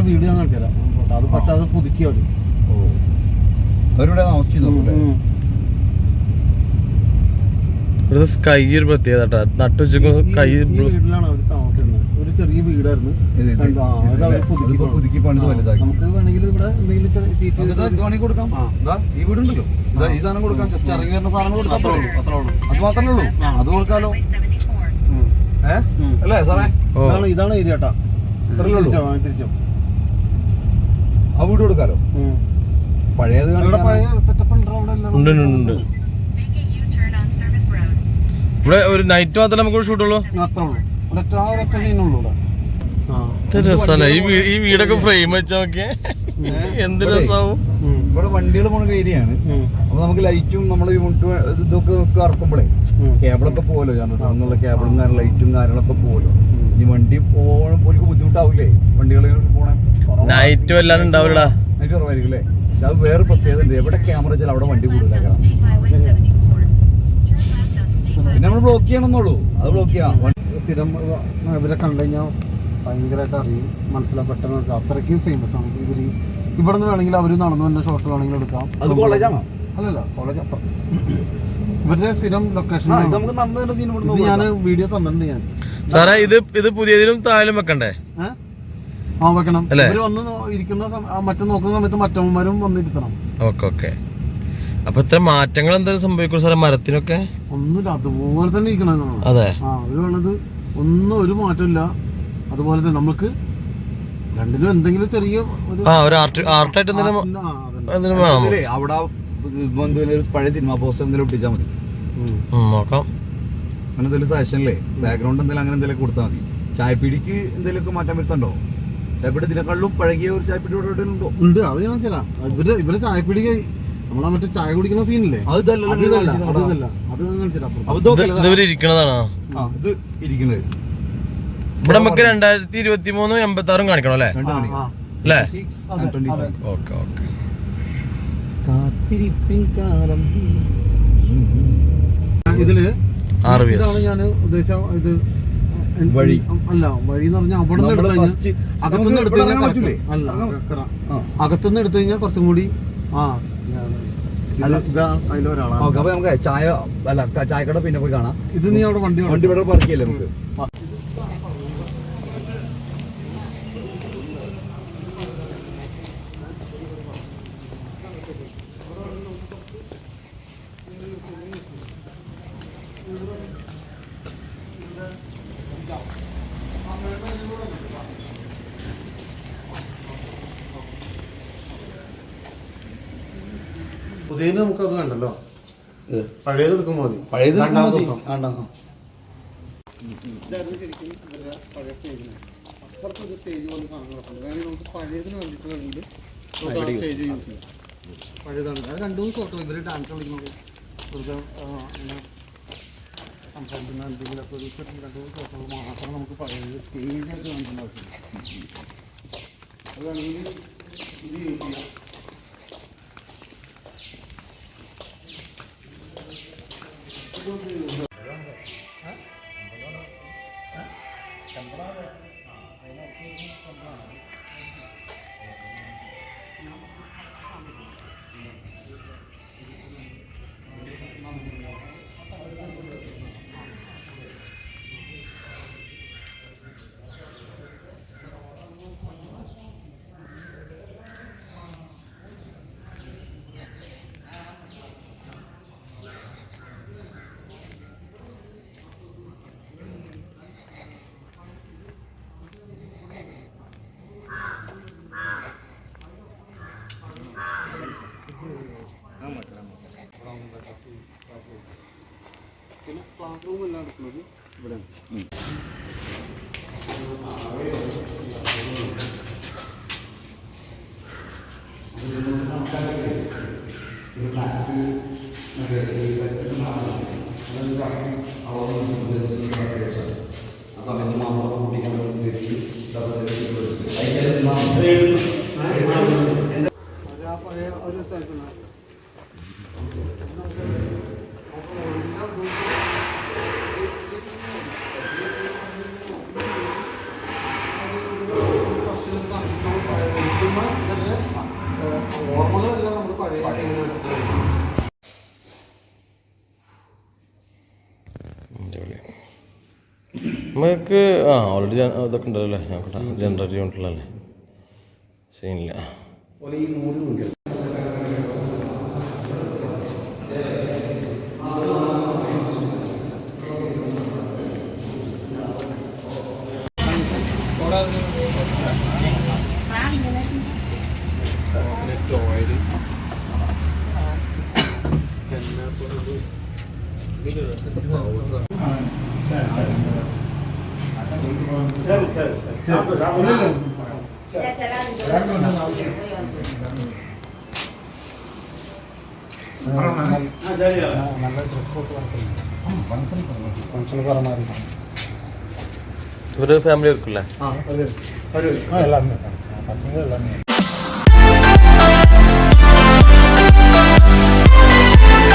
വീട് ഞാൻ കാണിച്ചു തരാം. അത് പക്ഷെ അത് പുതുക്കിയ മതി. അവരിവിടെ താമസിച്ചിരുന്നു. സ്കൈ ഒരു പ്രത്യേകത നട്ടുച്ചക്ക് കൈ വീട്ടിലാണ് അവർ താമസിക്കുന്നത്. ഒരു ചെറിയ വീടായിരുന്നു. പുതുക്കി പണിത് വലുതാക്കി. നമുക്ക് വേണമെങ്കിൽ ഇവിടെ എന്തെങ്കിലും കൊടുക്കാം. ഈ വീടുണ്ടല്ലോ, ഈ സാധനം കൊടുക്കാം. ജസ്റ്റ് ഇറങ്ങി വരുന്ന സാധനം കൊടുക്കാം. അത് മാത്രമേ ഉള്ളൂ. അത് കൊടുക്കാലോ അല്ലേ സാറേ? ഇതാണ് ഏരിയ കേട്ടാ. തിരിച്ചോ ആ വീട് കൊടുക്കാലോ. പഴയത് പഴയ സെറ്റപ്പ് ഉണ്ട്. ഇവിടെ ഒരു നൈറ്റ് മാത്രമേ നമുക്ക് ഷൂട്ടുള്ളൂ. രസമല്ലേ ഈ വീടൊക്കെ ഫ്രെയിം വെച്ചാ നോക്കിയേ, എന്ത് രസമാവും. ഇവിടെ വണ്ടികൾ പോണ ഏരിയയാണ്. അപ്പൊ നമുക്ക് ലൈറ്റും നമ്മൾ ഇതൊക്കെ ഇറക്കുമ്പോഴേ കേബിളൊക്കെ പോലോ, അന്നുള്ള കേബിളും ലൈറ്റും കാര്യങ്ങളൊക്കെ പോലോ. ഈ വണ്ടി പോലും ബുദ്ധിമുട്ടാവില്ലേ വണ്ടികൾ പോണേ? നൈറ്റ് വല്ലാതെ ഉണ്ടാവില്ലടാ. നൈറ്റ് കുറവായിരിക്കും അല്ലേ? പക്ഷെ അത് വേറെ പ്രത്യേകത ഉണ്ട്. എവിടെ ക്യാമറ വെച്ചാൽ അവിടെ വണ്ടി കൂടുതലാക്കാം. പിന്നെ നമ്മൾ ബ്ലോക്ക് ചെയ്യണമെന്നുള്ളൂ. അത് ബ്ലോക്ക് ചെയ്യാം. സ്ഥിരം ഇവരെ കണ്ടു കഴിഞ്ഞാൽ ഭയങ്കരമായിട്ട് അറിയും, മനസ്സിലാവും, പെട്ടെന്ന് മനസ്സിലാവും. അത്രയ്ക്കും ഫേമസ് ആണ് ഇവർ. ഇവിടെ നിന്ന് വേണമെങ്കിൽ അവർ നടന്നു തന്നെ ഷോർട്ട് വേണമെങ്കിൽ എടുക്കാം. അത് കോളേജാണോ? അല്ലല്ല, കോളേജ് അപ്പുറം. ഇവരുടെ സ്ഥിരം ലൊക്കേഷൻ ഞാൻ വീഡിയോ തന്നിട്ടുണ്ട് ഞാൻ. സാറേ ഇത് പുതിയതിലും താഴെ വെക്കണ്ടേ? വെക്കണം. ഇവര് വന്ന് ഇരിക്കുന്ന മറ്റേ നോക്കുന്ന സമയത്ത് മറ്റന്മാരും വന്നിരുത്തണം. ഓക്കെ. അപ്പൊ ഇത്ര മാറ്റങ്ങൾ എന്തായാലും സംഭവിക്കും സാറേ മരത്തിനൊക്കെ? ഒന്നുമില്ല, അതുപോലെ തന്നെ ഇരിക്കണതാണ്. അതെ, അവര് വേണത് ഒന്നും ഒരു മാറ്റമില്ല. അതുപോലെ തന്നെ നമുക്ക് രണ്ടിലും എന്തെങ്കിലും ചെറിയ ആർട്ടായിട്ട് അവിടെ പഴയ സിനിമ പോസ്റ്റർ എന്തെങ്കിലും ഒട്ടിച്ചാൽ മതി. നോക്കാം. അങ്ങനെ എന്തെങ്കിലും സജഷനില്ലേ, ബാക്ക്ഗ്രൗണ്ട് എന്തെങ്കിലും അങ്ങനെ എന്തെങ്കിലും കൊടുത്താൽ മതി. ചായപ്പീടിക്ക് എന്തെങ്കിലുമൊക്കെ മാറ്റം വരുത്തുണ്ടോ? ചായപ്പീടി ഇതിനെക്കാളും പഴകിയ ഒരു ചായപ്പീടി ഇവിടെ ഉണ്ടോ? ഉണ്ട്, അത് ഞാൻ തരാം. ഇവരെ ചായപ്പീടി നമ്മളെ മറ്റേ ചായ കുടിക്കുന്ന സീനില്ലേ, ഇവിടെ നമുക്ക് 2023 86 കാണിക്കണം അല്ലേ? ഇതില് ഇതാണ് ഞാൻ ഉദ്ദേശിച്ച. ഇത് വഴി അല്ല, വഴി എന്ന് പറഞ്ഞാൽ അവിടെ നിന്ന് അകത്തുനിന്ന് എടുത്തു കഴിഞ്ഞാൽ അകത്തുനിന്ന് എടുത്തു കഴിഞ്ഞാൽ കുറച്ചും കൂടി നമുക്ക് ചായ അല്ല ചായക്കട പിന്നെ പോയി കാണാം. ഇത് നീ അവിടെ വണ്ടി ഇവിടെ പാർക്ക് ചെയ്യല്ലേ നമുക്ക്? പുതിയതിന് നമുക്കത് വേണ്ടല്ലോ, പഴയത് എടുക്കുമ്പോൾ മതി. പഴയത് ദിവസം പഴയ സ്റ്റേജിന് അപ്പുറത്തൊരു സ്റ്റേജ് പോലെ കാണുന്നുണ്ട്. നമുക്ക് പഴയതിന് വേണ്ടിയിട്ട് വേണമെങ്കിൽ സ്റ്റേജ് യൂസ് ചെയ്യാം. പഴയതാണ്. അത് 2-3 ഷോട്ടോ ഇവർ ഡാൻസ് കളിക്കുന്നത് വെറുതെ സംസാരിക്കുന്ന എന്തെങ്കിലുമൊക്കെ ഒരു 2-3 ഷോട്ടുകൾ മാത്രം നമുക്ക് പഴയത് സ്റ്റേജായിട്ട് കാണിക്കേണ്ട ആവശ്യമില്ല. അത് വേണമെങ്കിൽ ഇത് യൂസ് ചെയ്യാം. പിന്നെ ക്ലാസ് റൂം എല്ലാം എടുക്കുന്നത് ഇവിടെ. പഴയ ഒരു സ്ഥലത്തുള്ള ഓക്കെ. നമുക്ക് ഓൾറെഡി ഇതൊക്കെ ഉണ്ടല്ലോ അല്ലേ, ജനറേറ്റർ യൂണിറ്റുള്ളല്ലേ, സീനില്ല. ഒരു ഫാമിലി ആയിരിക്കില്ലേ? എല്ലാവരും